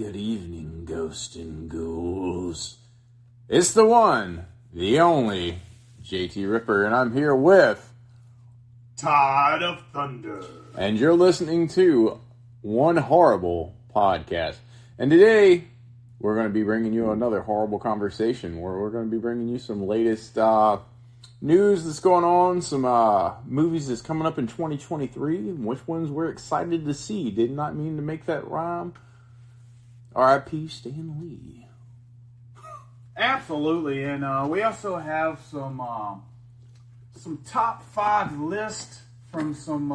Good evening, ghosts and ghouls. It's the one, the only, JT Ripper, and I'm here with Tide of Thunder. And you're listening to One Horrible Podcast. And today, we're going to be bringing you another horrible conversation where we're going to be bringing you some latest news that's going on, some movies that's coming up in 2023, and which ones we're excited to see. Did not mean to make that rhyme. R.I.P. Stan Lee. Absolutely, and we also have some top 5 lists from some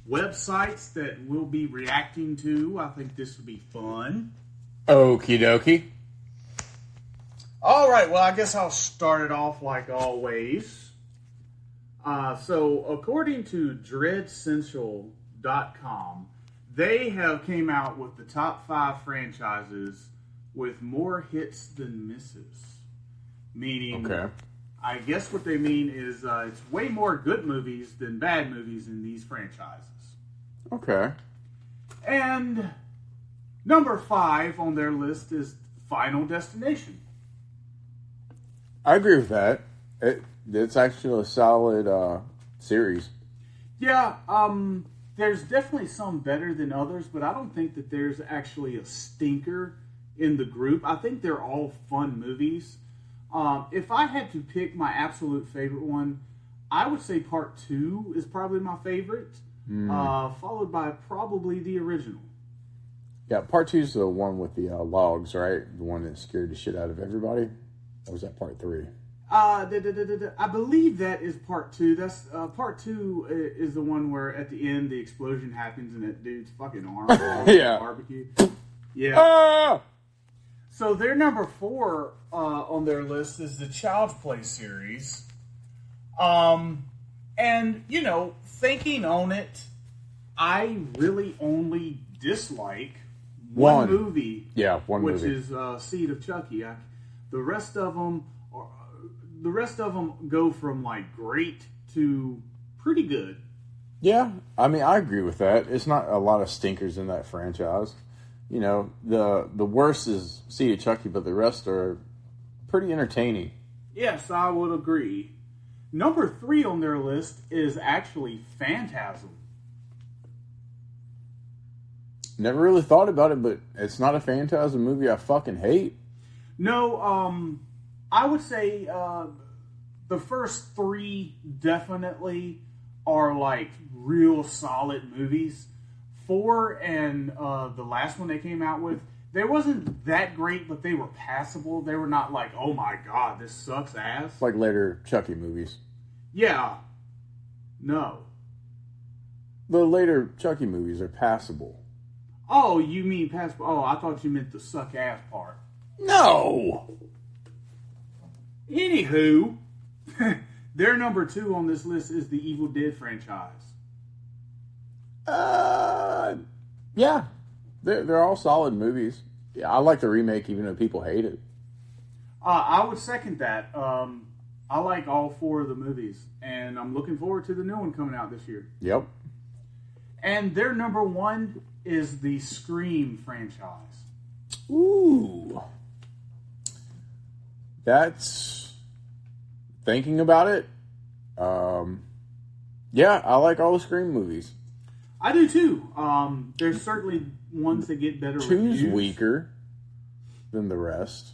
websites that we'll be reacting to. I think this will be fun. Okie dokie. All right, well, I guess I'll start it off like always. So, according to DreadCentral.com, they have came out with the top 5 franchises with more hits than misses. Meaning, okay. I guess what they mean is it's way more good movies than bad movies in these franchises. Okay. And number 5 on their list is Final Destination. I agree with that. It's actually a solid series. Yeah, there's definitely some better than others, but I don't think that there's actually a stinker in the group. I think they're all fun movies. If I had to pick my absolute favorite one, I would say Part 2 is probably my favorite, followed by probably the original. Yeah, Part 2 is the one with the logs, right? The one that scared the shit out of everybody? Or was that Part 3? I believe that is Part 2. That's Part 2 is the one where at the end the explosion happens and that dude's fucking arm yeah. barbecue. Yeah. Ah! So their number 4 on their list is the Child's Play series. And, you know, thinking on it, I really only dislike one movie. Yeah, one which movie. Which is Seed of Chucky. The rest of them go from, like, great to pretty good. Yeah, I mean, I agree with that. It's not a lot of stinkers in that franchise. You know, the worst is Seed of Chucky, but the rest are pretty entertaining. Yes, I would agree. Number 3 on their list is actually Phantasm. Never really thought about it, but it's not a Phantasm movie I fucking hate. No, I would say the first 3 definitely are like real solid movies. 4 and the last one they came out with, they wasn't that great, but they were passable. They were not like, oh my god, this sucks ass. Like later Chucky movies. Yeah. No. The later Chucky movies are passable. Oh, you mean passable? Oh, I thought you meant the suck ass part. No! Anywho, their number 2 on this list is the Evil Dead franchise. Yeah. They're all solid movies. Yeah, I like the remake even though people hate it. I would second that. I like all 4 of the movies, and I'm looking forward to the new one coming out this year. Yep. And their number 1 is the Scream franchise. Ooh. That's... Thinking about it, yeah, I like all the Scream movies. I do too. There's certainly ones that get better reviews. 2's weaker than the rest.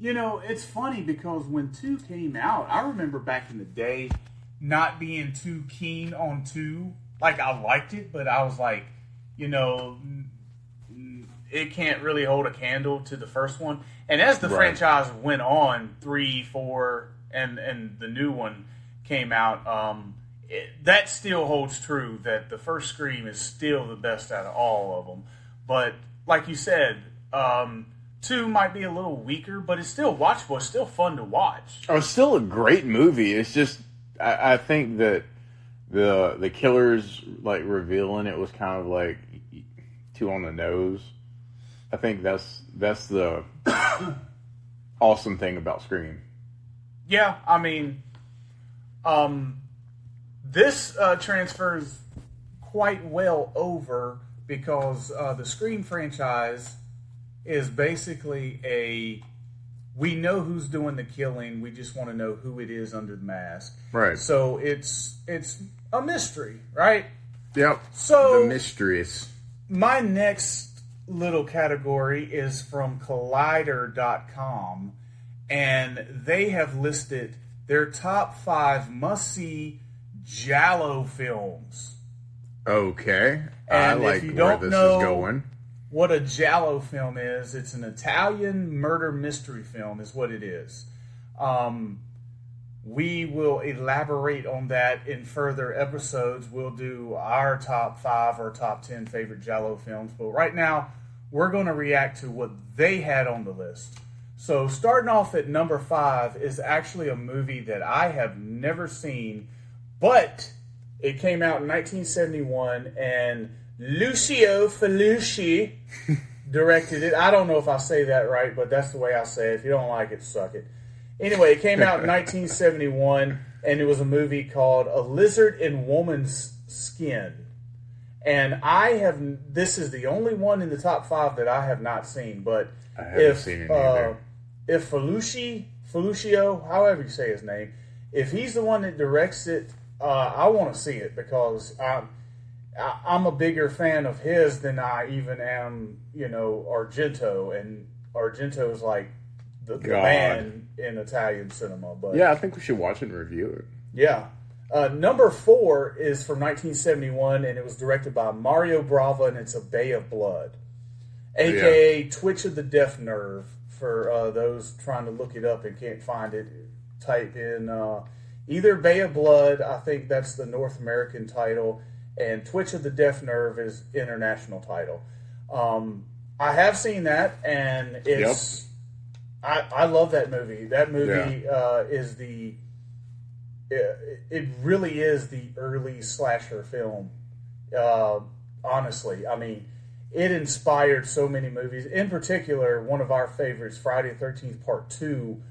You know, it's funny because when 2 came out, I remember back in the day not being too keen on 2. Like, I liked it, but I was like, you know, it can't really hold a candle to the first one. And as the franchise went on, 3, 4, and the new one came out, that still holds true, that the first Scream is still the best out of all of them. But, like you said, 2 might be a little weaker, but it's still watchable. It's still fun to watch. Oh, it's still a great movie. It's just, I think that the killers, like, revealing it was kind of, like, too on the nose. I think that's the awesome thing about Scream. Yeah, I mean, this transfers quite well over because the Scream franchise is basically we know who's doing the killing. We just want to know who it is under the mask. Right. So it's a mystery, right? Yep. So the mysteries. My next little category is from Collider.com, and they have listed their top 5 must-see Giallo films. Okay. And I like if you where don't this know is going. What a Giallo film is, it's an Italian murder mystery film is what it is. We will elaborate on that in further episodes. We'll do our top 5 or top 10 favorite Giallo films. But right now, we're going to react to what they had on the list. So starting off at number 5 is actually a movie that I have never seen, but it came out in 1971, and Lucio Fulci directed it. I don't know if I say that right, but that's the way I say it. If you don't like it, suck it. Anyway, it came out in 1971, and it was a movie called A Lizard in Woman's Skin. And this is the only one in the top 5 that I have not seen. But I haven't seen it either. If Felicio, however you say his name, if he's the one that directs it, I want to see it because I'm a bigger fan of his than I even am, Argento. And Argento is like the man in Italian cinema. But yeah, I think we should watch it and review it. Yeah. Number 4 is from 1971, and it was directed by Mario Brava, and it's A Bay of Blood, a.k.a. Twitch of the Deaf Nerve. For those trying to look it up and can't find it, type in either Bay of Blood, I think that's the North American title, and Twitch of the Deaf Nerve is international title. I have seen that, and it's... Yep. I love that movie. That movie is the... It really is the early slasher film. Honestly, I mean, it inspired so many movies. In particular, one of our favorites, Friday the 13th Part 2,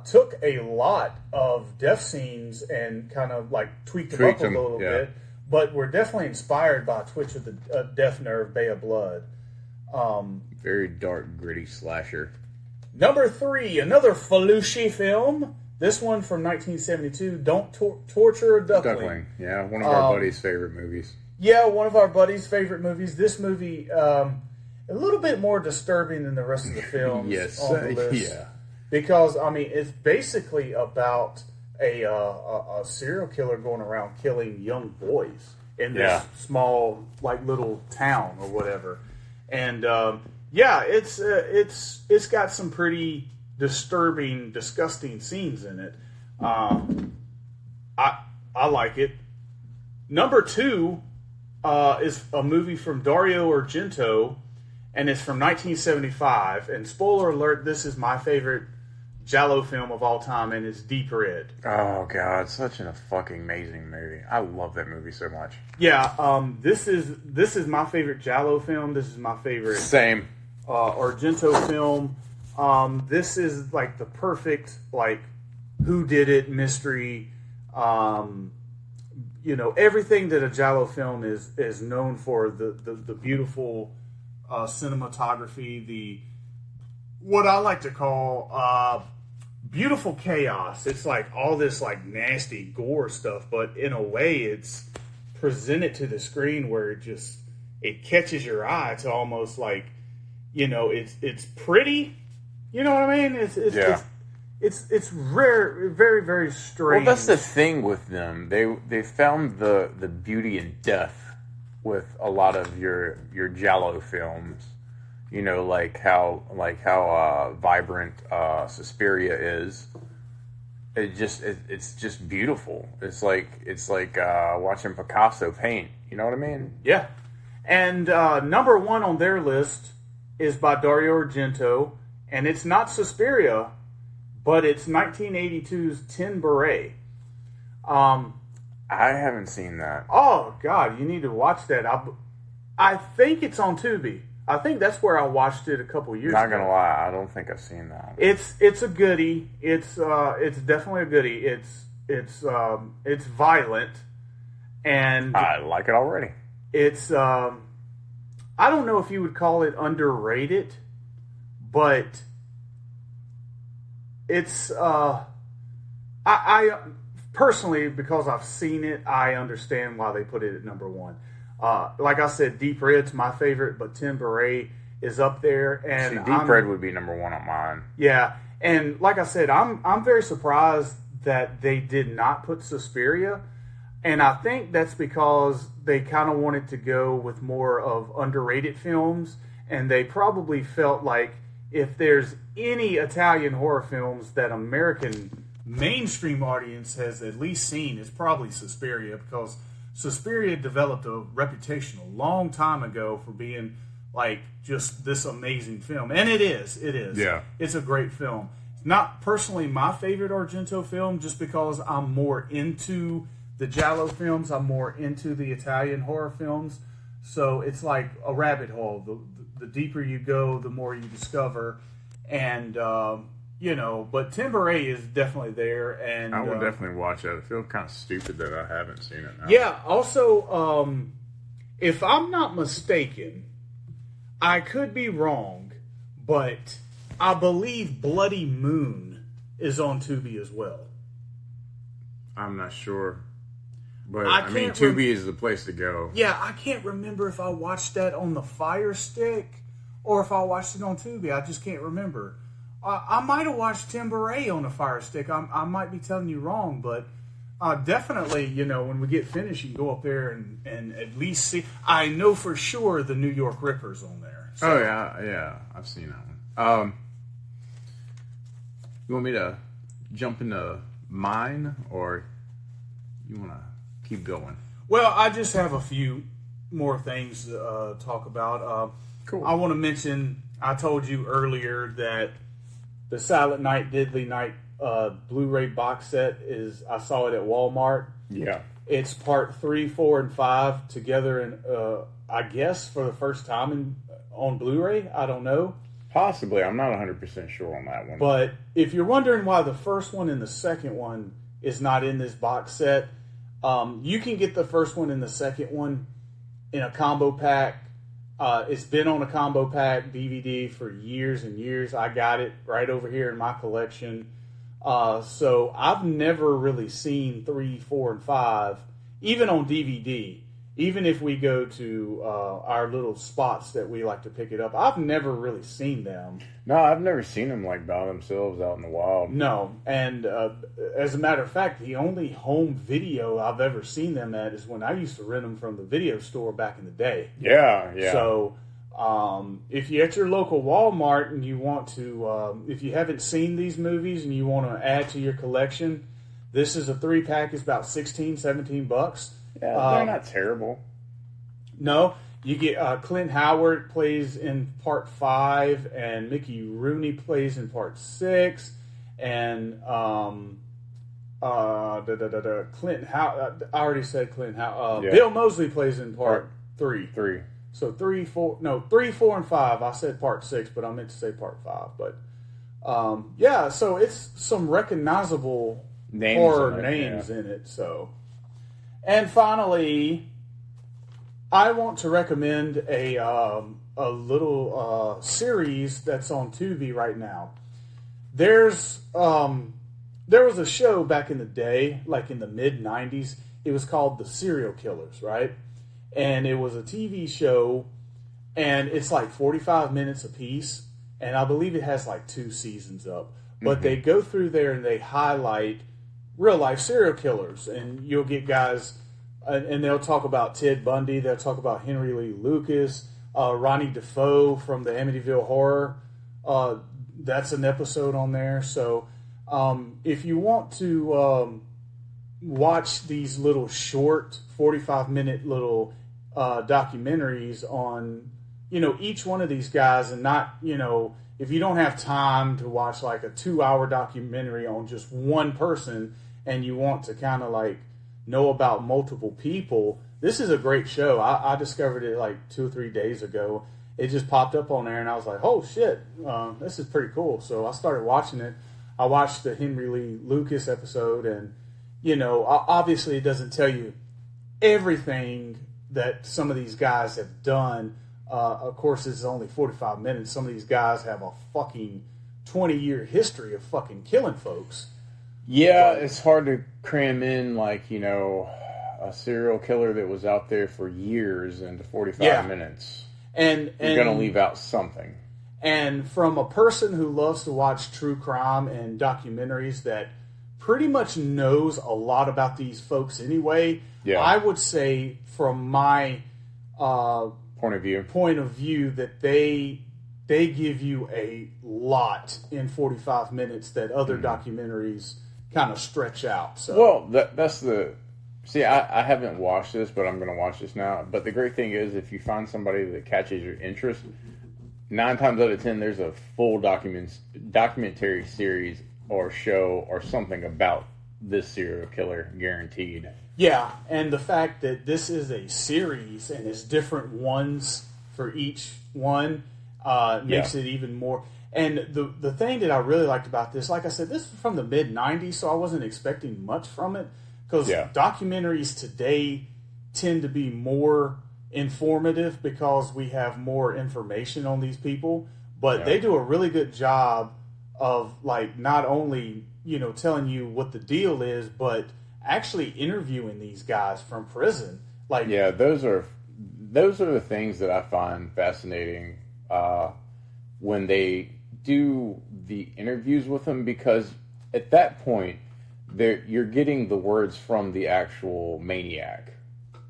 took a lot of death scenes and kind of like tweaked them up a little bit. But we're definitely inspired by Twitch of the Death Nerve, Bay of Blood. Very dark, gritty slasher. Number 3, another Fulci film. This one from 1972, Don't Torture a Duckling. Yeah, one of our buddies' favorite movies. Yeah, one of our buddies' favorite movies. This movie, a little bit more disturbing than the rest of the films yes. on the list. Yeah. Because, I mean, it's basically about a serial killer going around killing young boys in this small, like, little town or whatever. And, it's got some pretty disturbing, disgusting scenes in it. I like it. Number 2 is a movie from Dario Argento, and it's from 1975. And spoiler alert, this is my favorite Giallo film of all time, and it's Deep Red. Oh God, such a fucking amazing movie! I love that movie so much. Yeah, this is my favorite Giallo film. This is my favorite Argento film. This is like the perfect whodunit mystery. Everything that a Giallo film is known for, the beautiful cinematography, what I like to call beautiful chaos. It's like all this like nasty gore stuff, but in a way it's presented to the screen where it catches your eye to almost like, it's pretty. You know what I mean? It's rare, very, very strange. Well, that's the thing with them. They found the beauty in death with a lot of your Giallo films. Like how vibrant Suspiria is. It's just beautiful. It's like watching Picasso paint. You know what I mean? Yeah. And number 1 on their list is by Dario Argento. And it's not Suspiria, but it's 1982's Tin Beret. I haven't seen that. Oh, God, you need to watch that. I think it's on Tubi. I think that's where I watched it a couple years ago. Not gonna lie, I don't think I've seen that. It's a goodie. It's definitely a goodie. It's violent, and I like it already. It's I don't know if you would call it underrated, but it's I personally, because I've seen it, I understand why they put it at number one. Like I said, Deep Red's my favorite, but Tim Beret is up there. And Deep Red would be number one on mine. Yeah, and like I said, I'm very surprised that they did not put Suspiria, and I think that's because they kind of wanted to go with more of underrated films, and they probably felt like if there's any Italian horror films that American mainstream audience has at least seen, it's probably Suspiria, because Suspiria developed a reputation a long time ago for being like just this amazing film. And it is. Yeah. It's a great film. It's not personally my favorite Argento film just because I'm more into the Giallo films. I'm more into the Italian horror films. So it's like a rabbit hole. The deeper you go, the more you discover. And, but Tim Beret is definitely there. And I would definitely watch that. I feel kind of stupid that I haven't seen it now. Yeah. Also, if I'm not mistaken, I could be wrong, but I believe Bloody Moon is on Tubi as well. I'm not sure. But, I mean, Tubi is the place to go. Yeah, I can't remember if I watched that on the Fire Stick or if I watched it on Tubi. I just can't remember. I might have watched Tim Beret on the Fire Stick. I might be telling you wrong, but definitely, when we get finished, you can go up there and at least see. I know for sure the New York Ripper's on there. So. Oh, yeah. I've seen that one. You want me to jump into mine, or you want to keep going? Well, I just have a few more things to talk about. Cool. I want to mention, I told you earlier that the Silent Night, Deadly Night Blu-ray box set I saw it at Walmart. Yeah. It's part 3, 4, and 5 together, and I guess for the first time on Blu-ray. I don't know. Possibly. I'm not 100% sure on that one. But if you're wondering why the first one and the second one is not in this box set, you can get the first one and the second one in a combo pack. It's been on a combo pack DVD for years and years. I got it right over here in my collection. So I've never really seen 3, 4, and 5, even on DVD. Even if we go to our little spots that we like to pick it up, I've never really seen them. No, I've never seen them like by themselves out in the wild. No, and as a matter of fact, the only home video I've ever seen them at is when I used to rent them from the video store back in the day. Yeah. So if you're at your local Walmart and you want to, if you haven't seen these movies and you want to add to your collection, this is a 3-pack. It's about $16, $17. Yeah, they're not terrible. No, you get Clint Howard plays in part 5, and Mickey Rooney plays in part 6, and Clint Howard. I already said Clint Howard. Bill Moseley plays in part 3. 3. So 3, 4, and 5. I said part 6, but I meant to say part 5. But so it's some recognizable horror names in it. So. And finally, I want to recommend a little series that's on Tubi right now. There was a show back in the day, like in the mid-90s. It was called The Serial Killers, right? And it was a TV show, and it's like 45 minutes apiece, and I believe it has like 2 seasons up. But they go through there and they highlight real-life serial killers, and you'll get guys, and they'll talk about Ted Bundy, they'll talk about Henry Lee Lucas, Ronnie Defoe from the Amityville Horror. That's an episode on there. So if you want to watch these little short 45-minute little documentaries on, each one of these guys, and not, if you don't have time to watch like a 2-hour documentary on just one person and you want to kind of like know about multiple people, this is a great show. I discovered it like 2 or 3 days ago. It just popped up on there and I was like, oh shit, this is pretty cool. So I started watching it. I watched the Henry Lee Lucas episode, and obviously it doesn't tell you everything that some of these guys have done, Of course, it's only 45 minutes. Some of these guys have a fucking 20-year history of fucking killing folks. Yeah, it's hard to cram in, like, you know, a serial killer that was out there for years into 45 minutes. And you're going to leave out something. And from a person who loves to watch true crime and documentaries that pretty much knows a lot about these folks anyway, I would say from my point of view that they give you a lot in 45 minutes that other documentaries kind of stretch out. So. Well, that's the... See, I haven't watched this, but I'm going to watch this now. But the great thing is, if you find somebody that catches your interest, 9 times out of 10, there's a full documentary series or show or something about this serial killer, guaranteed. Yeah, and the fact that this is a series and it's different ones for each one makes it even more... And the thing that I really liked about this, like I said, this was from the mid-'90s, so I wasn't expecting much from it. Because documentaries today tend to be more informative because we have more information on these people. But they do a really good job of, like, not only, you know, telling you what the deal is, but actually interviewing these guys from prison. Like, those are the things that I find fascinating when they do the interviews with them, because at that point you're getting the words from the actual maniac.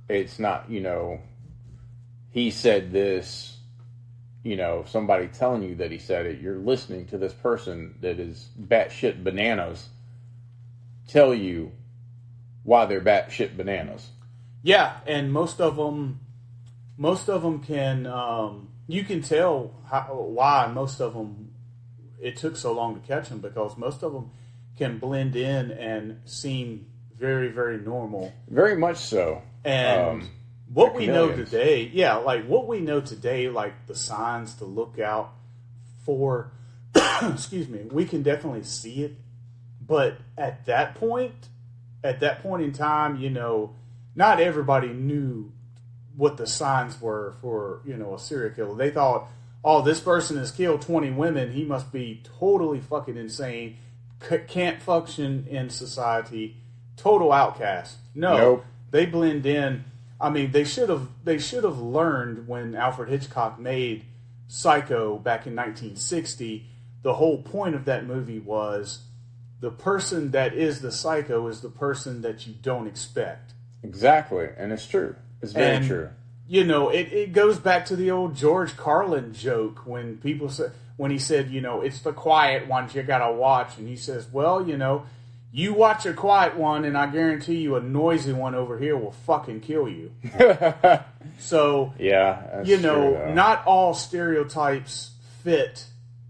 It's not, you know, he said this, you know, somebody telling you that he said it. You're listening to this person that is batshit bananas tell you why they're batshit bananas. Yeah, and most of them can, you can tell why most of them, it took so long to catch them, because most of them can blend in and seem very, very normal. Very much so. And what we know today, like the signs to look out for, excuse me, we can definitely see it. But at that point in time, you know, not everybody knew what the signs were for, you know, a serial killer. They thought, oh, this person has killed 20 women. He must be totally fucking insane. Can't function in society. Total outcast. No, They blend in. I mean, they should have learned when Alfred Hitchcock made Psycho back in 1960. The whole point of that movie was the person that is the psycho is the person that you don't expect. Exactly, and it's true. It's very true. You know, it goes back to the old George Carlin joke when he said, you know, it's the quiet ones you gotta watch, and he says, well, you know, you watch a quiet one, and I guarantee you a noisy one over here will fucking kill you. So, you know, true, not all stereotypes fit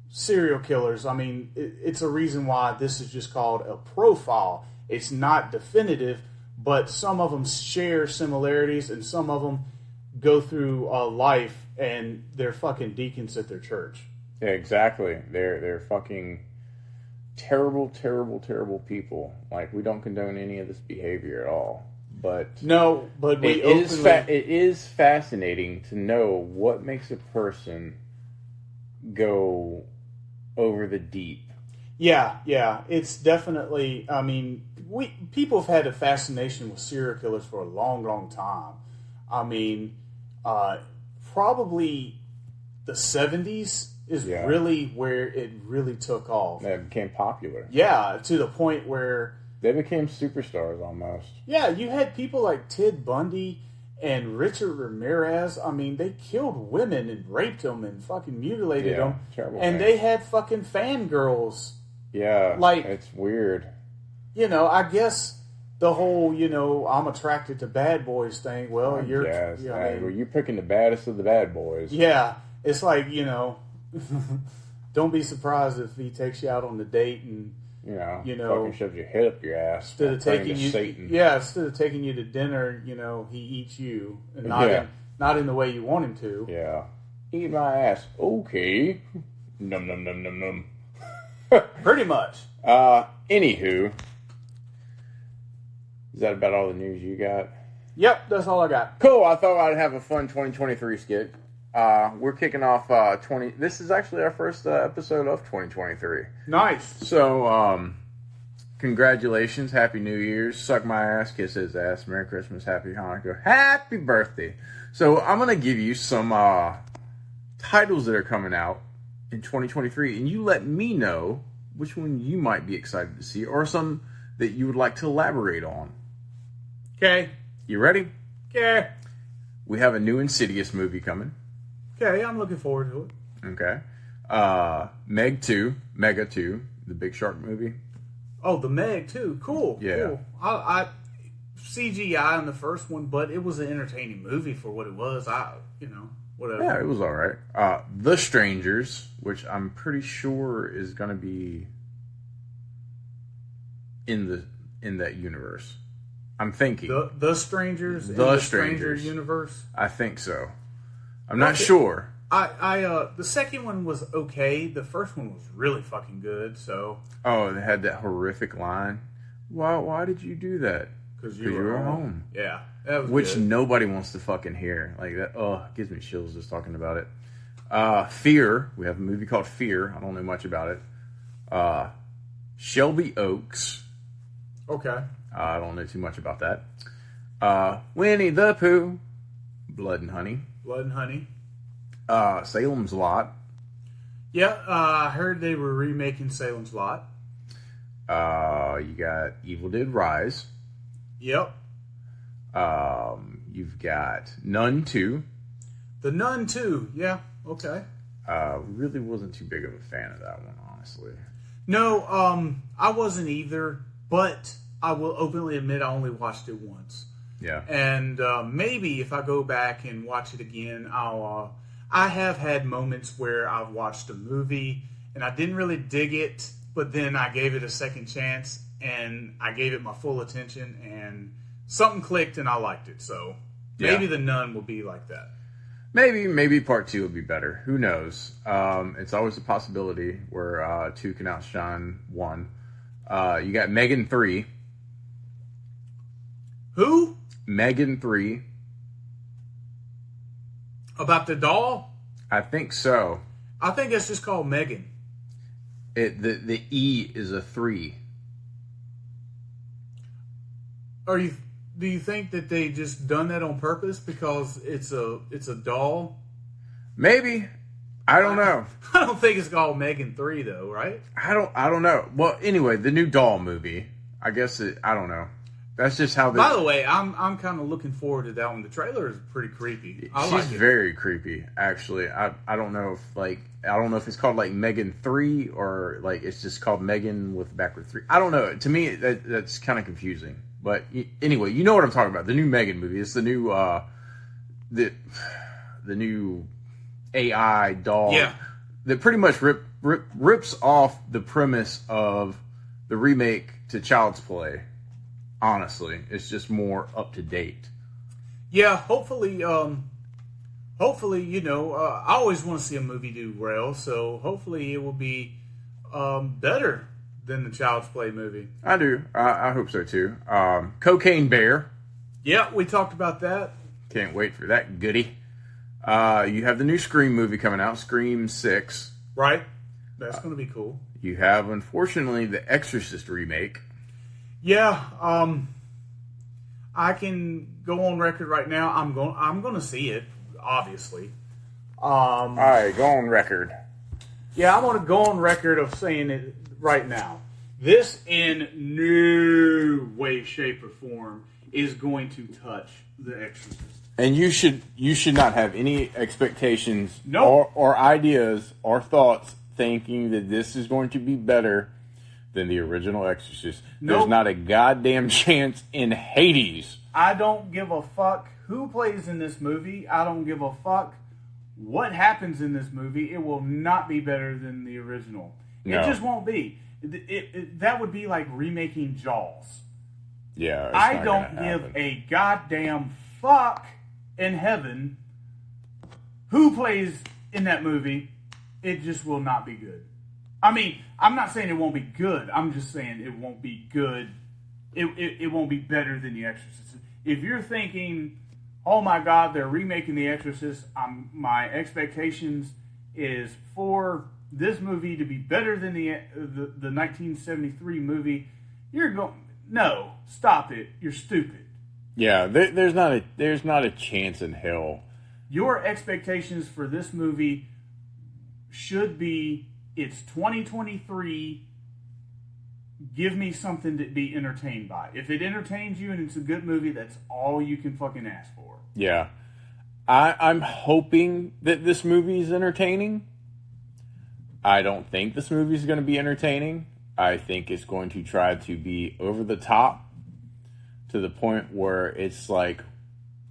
serial killers. I mean, it's a reason why this is just called a profile. It's not definitive, but some of them share similarities, and some of them go through life and they're fucking deacons at their church. Yeah, exactly. They're fucking terrible, terrible, terrible people. Like, we don't condone any of this behavior at all. But it is fascinating to know what makes a person go over the deep. Yeah, it's definitely. I mean, people have had a fascination with serial killers for a long, long time. I mean, probably the 70s is really where it really took off. They became popular. Yeah, to the point where they became superstars almost. Yeah, you had people like Ted Bundy and Richard Ramirez. I mean, they killed women and raped them and fucking mutilated them. Terrible and thing. They had fucking fangirls. Yeah, like, it's weird. You know, I guess the whole, you know, I'm attracted to bad boys thing. Well, you're picking the baddest of the bad boys. Yeah, it's like, you know, don't be surprised if he takes you out on the date and you know, fucking shoves your head up your ass. Instead of taking you to dinner, you know, he eats you, and not in the way you want him to. Yeah, eat my ass. Okay, num num num num num. Pretty much. Anywho, is that about all the news you got? Yep, that's all I got. Cool. I thought I'd have a fun 2023 skit. We're kicking off 20. This is actually our first episode of 2023. Nice. So, congratulations, Happy New Year's, suck my ass, kiss his ass, Merry Christmas, Happy Hanukkah, Happy Birthday. So I'm gonna give you some titles that are coming out in 2023, and you let me know which one you might be excited to see, or some that you would like to elaborate on. Okay. You ready? Okay. We have a new Insidious movie coming. Okay, I'm looking forward to it. Okay. Mega 2, the Big Shark movie. Oh, the Meg too. Cool. Yeah. Cool. I CGI in the first one, but it was an entertaining movie for what it was. Whatever. Yeah, it was all right. The Strangers, which I'm pretty sure is going to be in that universe. I'm thinking the Strangers, the Stranger Strangers universe. I think so. I'm not sure. The second one was okay. The first one was really fucking good. So. Oh, they had that horrific line. Why did you do that? Because you were home. Yeah, that was which good. Nobody wants to fucking hear. Like that. Oh, it gives me chills just talking about it. Fear. We have a movie called Fear. I don't know much about it. Shelby Oaks. Okay. I don't know too much about that. Winnie the Pooh. Blood and Honey. Blood and Honey. Salem's Lot. Yeah, I heard they were remaking Salem's Lot. You got Evil Dead Rise. Yep. You've got Nun 2. The Nun 2. Yeah, okay. Really wasn't too big of a fan of that one, honestly. No, I wasn't either, but I will openly admit I only watched it once. Yeah. And maybe if I go back and watch it again, I have had moments where I've watched a movie and I didn't really dig it, but then I gave it a second chance and I gave it my full attention and something clicked and I liked it. So maybe The Nun will be like that. Maybe part 2 will be better. Who knows? It's always a possibility where 2 can outshine 1. You got Megan 3. Who? Megan 3. About the doll? I think so. I think it's just called Megan. The E is a 3. Do you think that they just done that on purpose because it's a doll? Maybe. I don't know. I don't think it's called Megan 3 though, right? I don't know. Well, anyway, the new doll movie. I guess I don't know. That's just how. By the way, I'm kind of looking forward to that one. The trailer is pretty creepy. She's very creepy, actually. I don't know if it's called like Megan 3 or like it's just called Megan with backward 3. I don't know. To me, that's kind of confusing. But anyway, you know what I'm talking about. The new Megan movie. It's the new the new AI doll. Yeah. That pretty much rips off the premise of the remake to Child's Play. Honestly, it's just more up to date. Yeah, hopefully, I always want to see a movie do well, so hopefully it will be better than the Child's Play movie. I do. I hope so too. Cocaine Bear. Yeah, we talked about that. Can't wait for that goodie. You have the new Scream movie coming out, Scream 6. Right. That's going to be cool. You have, unfortunately, the Exorcist remake. Yeah, I can go on record right now. I'm going to see it, obviously. All right, go on record. Yeah, I'm going to go on record of saying it right now. This, in no way, shape, or form, is going to touch The Exorcist. And you should not have any expectations Nope. or ideas or thoughts thinking that this is going to be better than the original Exorcist. Nope. There's not a goddamn chance in Hades. I don't give a fuck who plays in this movie. I don't give a fuck what happens in this movie. It will not be better than the original. No. It just won't be. That would be like remaking Jaws. Yeah, it's I not don't gonna give happen. a goddamn fuck in heaven who plays in that movie. It just will not be good. I mean, I'm not saying it won't be good. I'm just saying it won't be good. It won't be better than The Exorcist. If you're thinking, oh my God, they're remaking The Exorcist. My expectations is for this movie to be better than the 1973 movie. No, stop it. You're stupid. Yeah, there's not a chance in hell. Your expectations for this movie should be, it's 2023. Give me something to be entertained by. If it entertains you and it's a good movie, that's all you can fucking ask for. Yeah. I'm hoping that this movie is entertaining. I don't think this movie is going to be entertaining. I think it's going to try to be over the top to the point where it's like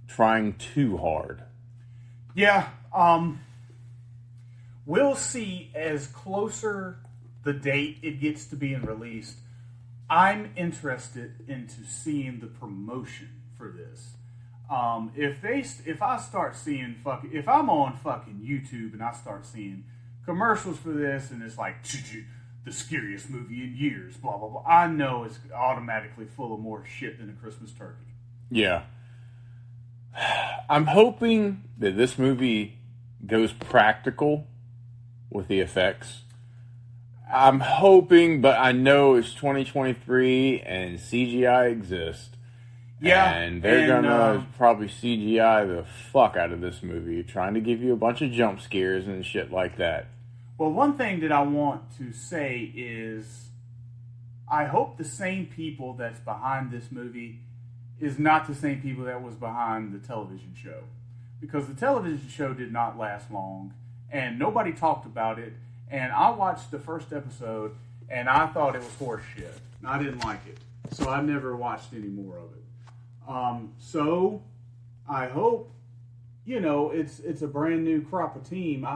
trying too hard. Yeah. We'll see as closer the date it gets to being released. I'm interested into seeing the promotion for this. If I start seeing if I'm on fucking YouTube and I start seeing commercials for this and it's like the scariest movie in years, blah blah blah, I know it's automatically full of more shit than a Christmas turkey. Yeah. I'm hoping that this movie goes practical with the effects. I'm hoping, but I know it's 2023 and CGI exists. Yeah. And they're gonna probably CGI the fuck out of this movie, trying to give you a bunch of jump scares and shit like that. Well, one thing that I want to say is I hope the same people that's behind this movie is not the same people that was behind the television show. Because the television show did not last long, and nobody talked about it. And I watched the first episode, and I thought it was horse shit. I didn't like it. So I never watched any more of it. So I hope, it's a brand new crop of team.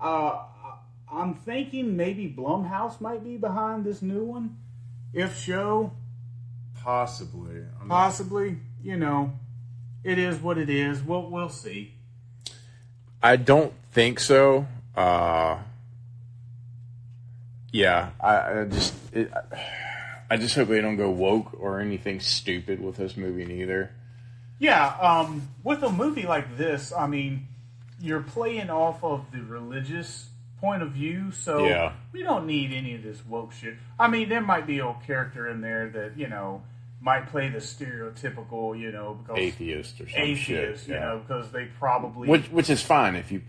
I'm thinking maybe Blumhouse might be behind this new one. If so, Possibly. it is what it is. We'll see. I don't think so. Yeah, I just hope they don't go woke or anything stupid with this movie neither. Yeah, with a movie like this, I mean, you're playing off of the religious point of view, so yeah. We don't need any of this woke shit. I mean, there might be a character in there that, might play the stereotypical, because atheist or some shit. Because they probably... Which is fine if you,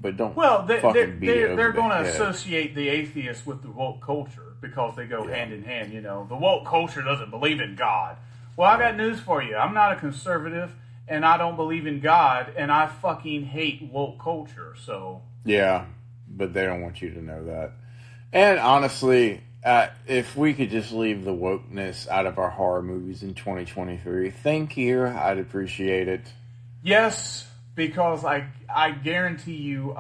but don't they're going to head. associate the atheist with the woke culture because they go hand in hand, The woke culture doesn't believe in God. Well, I got news for you. I'm not a conservative, and I don't believe in God, and I fucking hate woke culture, so... Yeah, but they don't want you to know that. And honestly... if we could just leave the wokeness out of our horror movies in 2023, thank you. I'd appreciate it. Yes, because I guarantee you,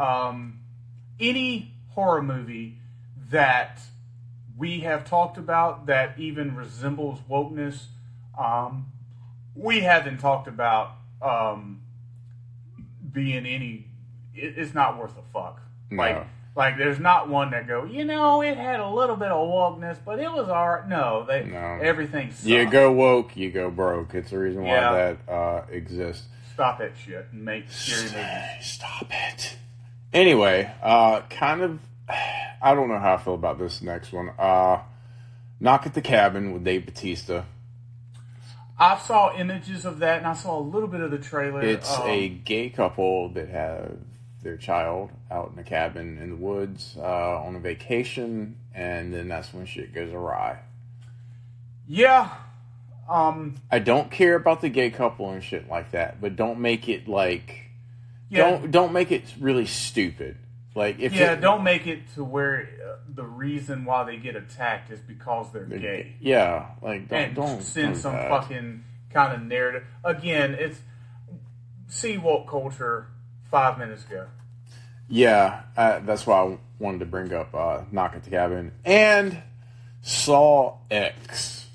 any horror movie that we have talked about that even resembles wokeness, we haven't talked about being any. It's not worth a fuck. No. Like, there's not one that go, it had a little bit of wokeness, but it was alright. No, everything sucks. You go woke, you go broke. It's the reason why that exists. Stop that shit and make scary movies. Stop it. Anyway, kind of, I don't know how I feel about this next one. Knock at the Cabin with Dave Bautista. I saw images of that, and I saw a little bit of the trailer. It's a gay couple that have their child out in a cabin in the woods on a vacation, and then that's when shit goes awry. Yeah. I don't care about the gay couple and shit like that, but don't make it like... Yeah. Don't make it really stupid. Like if don't make it to where the reason why they get attacked is because they're gay. Yeah, like don't send some fucking kind of narrative. Again, it's see woke culture 5 minutes ago. Yeah, that's why I wanted to bring up Knock at the Cabin and Saw X.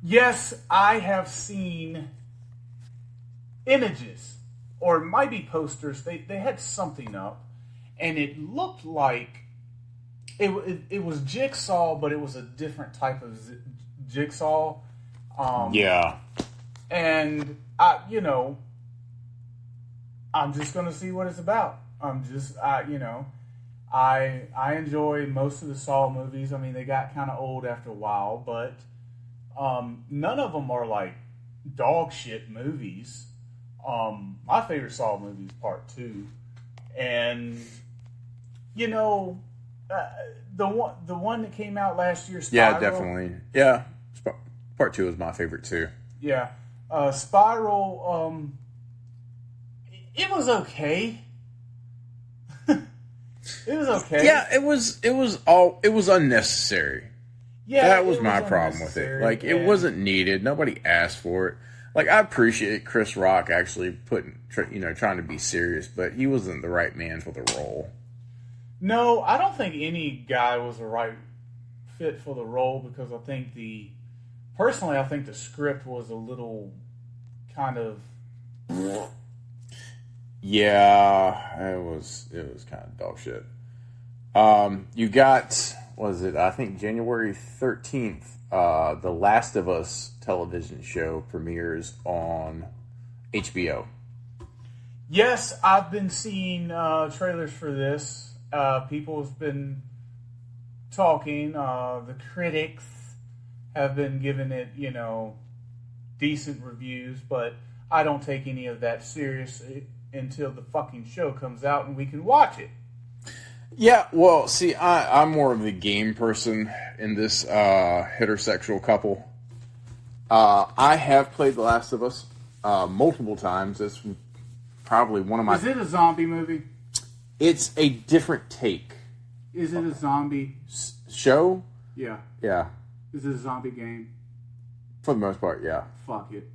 Yes, I have seen images, or it might be posters. They had something up, and it looked like it was Jigsaw, but it was a different type of Jigsaw. Yeah. And, I'm just going to see what it's about. I enjoy most of the Saw movies. I mean, they got kind of old after a while, but none of them are like dog shit movies. My favorite Saw movie is Part 2, and the one that came out last year, Spiral, Yeah, definitely. Yeah, Part 2 is my favorite too. Yeah, Spiral. It was okay. It was okay. Yeah, it was unnecessary. Yeah, that was my problem with it. Like, it wasn't needed. Nobody asked for it. Like, I appreciate Chris Rock actually trying to be serious, but he wasn't the right man for the role. No, I don't think any guy was the right fit for the role, because I think the script was a little kind of. Yeah, it was kind of dog shit. You got, I think January 13th, The Last of Us television show premieres on HBO. Yes, I've been seeing trailers for this. People have been talking. The critics have been giving it, decent reviews, but I don't take any of that seriously until the fucking show comes out and we can watch it. Yeah, well, see, I'm more of the game person in this heterosexual couple. I have played The Last of Us multiple times. It's probably one of my... Is it a zombie movie? It's a different take. Is it a zombie show? Yeah. Yeah. Is it a zombie game? For the most part, yeah. Fuck it.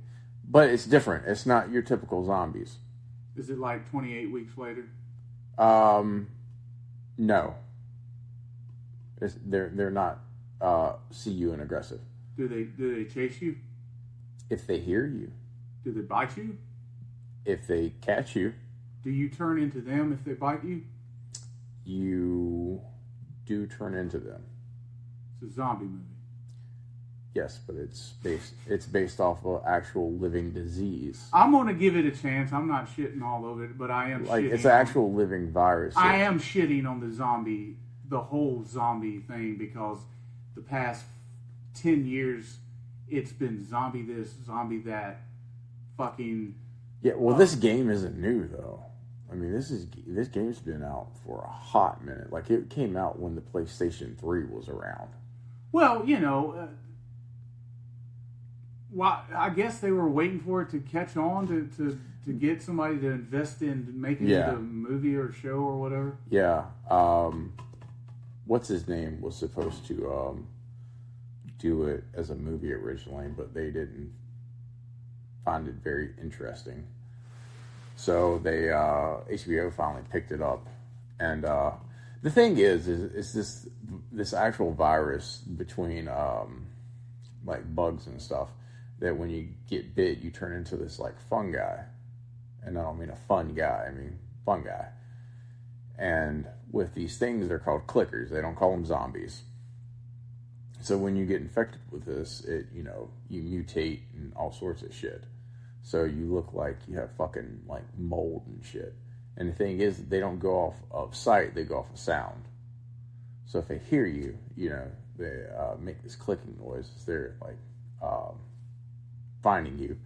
But it's different. It's not your typical zombies. Is it like 28 weeks later? No. They're not see you and aggressive. Do they chase you? If they hear you. Do they bite you? If they catch you. Do you turn into them if they bite you? You do turn into them. It's a zombie movie. Yes, but it's based off of actual living disease. I'm going to give it a chance. I'm not shitting all over it, but I am like, shitting. It's an actual living virus. I am shitting on the whole zombie thing, because the past 10 years, it's been zombie this, zombie that, fucking... Yeah, well, this game isn't new, though. I mean, this game's been out for a hot minute. Like, it came out when the PlayStation 3 was around. Well, I guess they were waiting for it to catch on to get somebody to invest in making it a movie or show or whatever. Yeah. What's his name was supposed to do it as a movie originally, but they didn't find it very interesting. So they HBO finally picked it up, and the thing is this actual virus between like bugs and stuff, that when you get bit, you turn into this like fungi. And I don't mean a fun guy, I mean fungi. And with these things, they're called clickers. They don't call them zombies. So when you get infected with this, you mutate and all sorts of shit. So you look like you have fucking like mold and shit. And the thing is, they don't go off of sight, they go off of sound. So if they hear you, they make this clicking noise. They're like finding you.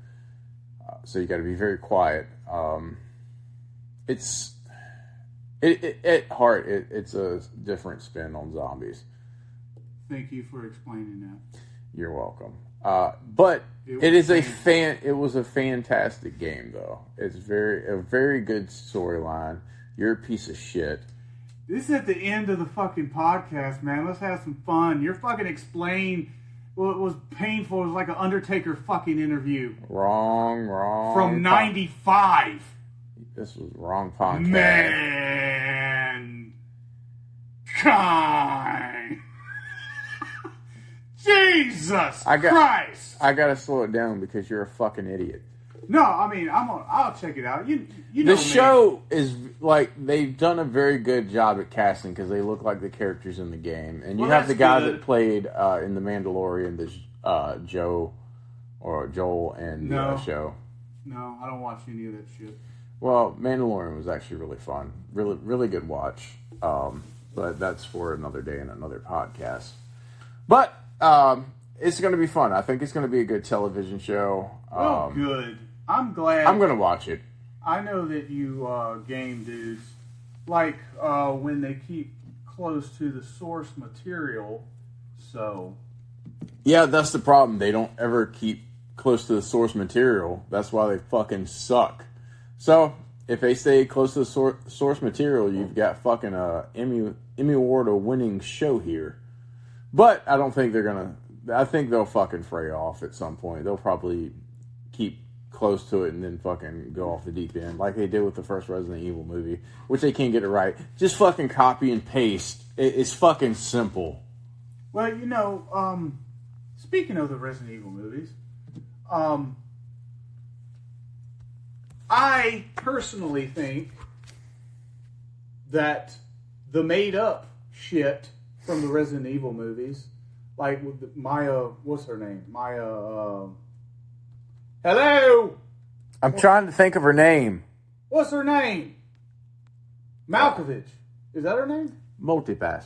So you got to be very quiet. It's at heart, it's a different spin on zombies. Thank you for explaining that. You're welcome. But it was a fantastic game, though. It's a very good storyline. You're a piece of shit. This is at the end of the fucking podcast, man. Let's have some fun. You're fucking explain what was painful. It was like an Undertaker fucking interview. Wrong. From 95. This was wrong podcast. Mankind. Jesus Christ! I gotta slow it down because you're a fucking idiot. No, I mean I'll check it out. You know the show is like, they've done a very good job at casting because they look like the characters in the game, and you have the guy that played in the Mandalorian, this Joel in the show. No, I don't watch any of that shit. Well, Mandalorian was actually really fun. Really, really good watch. But that's for another day and another podcast. But it's going to be fun. I think it's going to be a good television show. Well, good. I'm glad. I'm going to watch it. I know that you game dudes like when they keep close to the source material. So yeah, that's the problem. They don't ever keep close to the source material. That's why they fucking suck. So if they stay close to the source material, you've got fucking a Emmy Award winning show here. But I don't think they're gonna. I think they'll fucking fray off at some point. They'll probably keep close to it and then fucking go off the deep end like they did with the first Resident Evil movie, which they can't get it right. Just fucking copy and paste. It's fucking simple. Well, speaking of the Resident Evil movies, I personally think that the made-up shit from the Resident Evil movies, like with Maya, what's her name? Maya, hello? I'm trying to think of her name. What's her name? Malkovich. Is that her name? Multipass.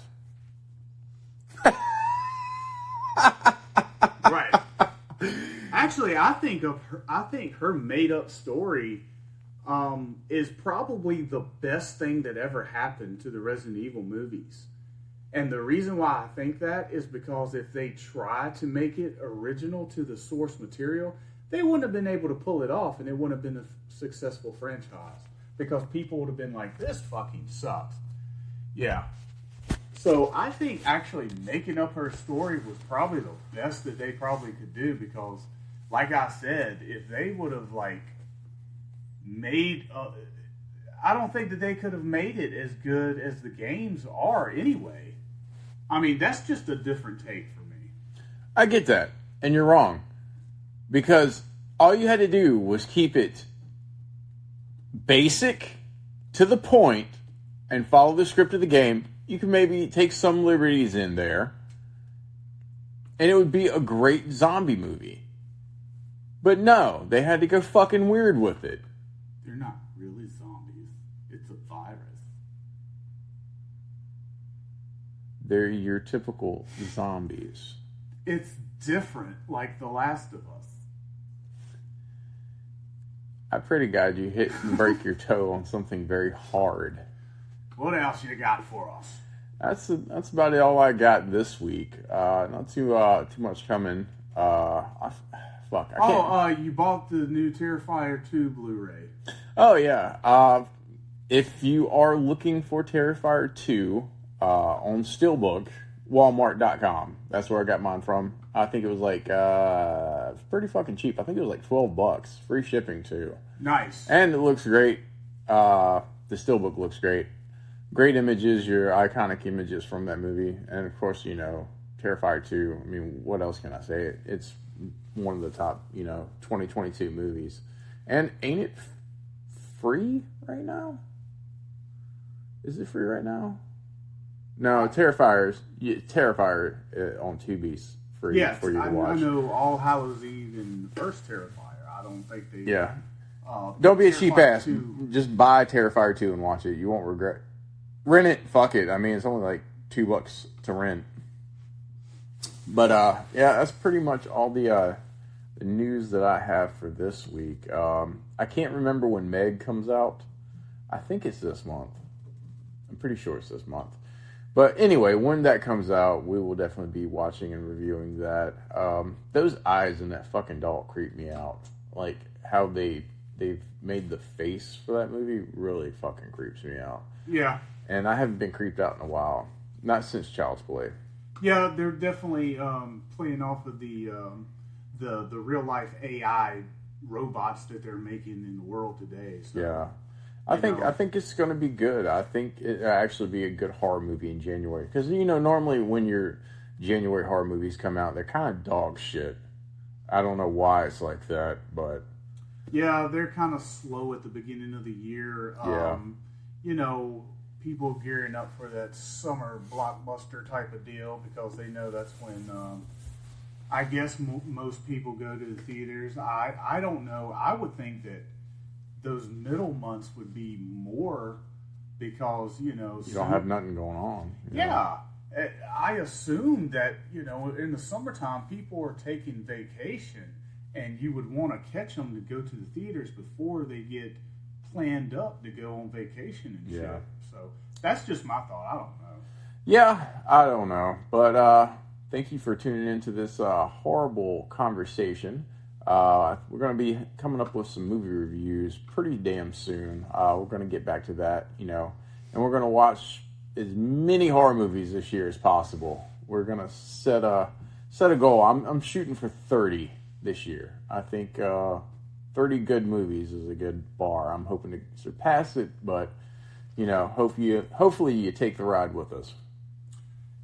Right. Actually, I think her made-up story is probably the best thing that ever happened to the Resident Evil movies. And the reason why I think that is because if they try to make it original to the source material, they wouldn't have been able to pull it off, and it wouldn't have been a successful franchise. Because people would have been like, this fucking sucks. Yeah. So I think actually making up her story was probably the best that they probably could do, because, like I said, if they would have made, I don't think that they could have made it as good as the games are anyway. I mean, that's just a different take for me. I get that, and you're wrong, because all you had to do was keep it basic, to the point, and follow the script of the game. You can maybe take some liberties in there, and it would be a great zombie movie. But no, they had to go fucking weird with it. They're not really zombies. It's a virus. They're your typical zombies. It's different, like The Last of Us. I pray to God you hit and break your toe on something very hard. What else you got for us? That's about all I got this week. Not too much coming. I can't. You bought the new Terrifier 2 Blu-ray. Oh yeah. If you are looking for Terrifier 2 on Steelbook, Walmart.com. That's where I got mine from. I think it was like pretty fucking cheap. I think it was like $12, free shipping too. Nice. And it looks great. The Steelbook looks great. Great images, your iconic images from that movie. And of course, Terrifier 2. I mean, what else can I say? It's one of the top, 2022 movies. And ain't it free right now? Is it free right now? No, Terrifier on Tubi's free for you to watch. I know All Hallows Eve and the first Terrifier. I don't think they... Yeah. Don't be a cheap ass. Just buy Terrifier 2 and watch it. You won't regret. Rent it. Fuck it. I mean, it's only like $2 to rent. But yeah, that's pretty much all the news that I have for this week. I can't remember when Meg comes out. I think it's this month. I'm pretty sure it's this month. But anyway, when that comes out, we will definitely be watching and reviewing that. Those eyes in that fucking doll creep me out. Like how they've made the face for that movie really fucking creeps me out. Yeah. And I haven't been creeped out in a while. Not since Child's Play. Yeah, they're definitely playing off of the real life AI robots that they're making in the world today. So, yeah, I think it's going to be good. I think it'll actually be a good horror movie in January, because normally when your January horror movies come out, they're kind of dog shit. I don't know why it's like that, but yeah, they're kind of slow at the beginning of the year. Yeah. People gearing up for that summer blockbuster type of deal, because they know that's when I guess most people go to the theaters. I don't know. I would think that those middle months would be more because, you don't have nothing going on. Yeah. I assume that, in the summertime, people are taking vacation, and you would want to catch them to go to the theaters before they get planned up to go on vacation and shit. So that's just my thought. I don't know. Yeah, I don't know. But thank you for tuning into this horrible conversation. We're going to be coming up with some movie reviews pretty damn soon. We're going to get back to that, and we're going to watch as many horror movies this year as possible. We're going to set a goal. I'm shooting for 30 this year. I think 30 good movies is a good bar. I'm hoping to surpass it, but hopefully you take the ride with us.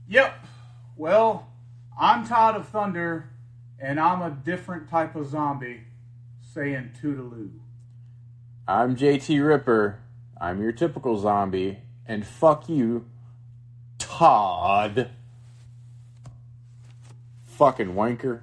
Yep. Well, I'm Todd of Thunder, and I'm a different type of zombie, saying toodaloo. I'm JT Ripper. I'm your typical zombie, and fuck you, Todd. Fucking wanker.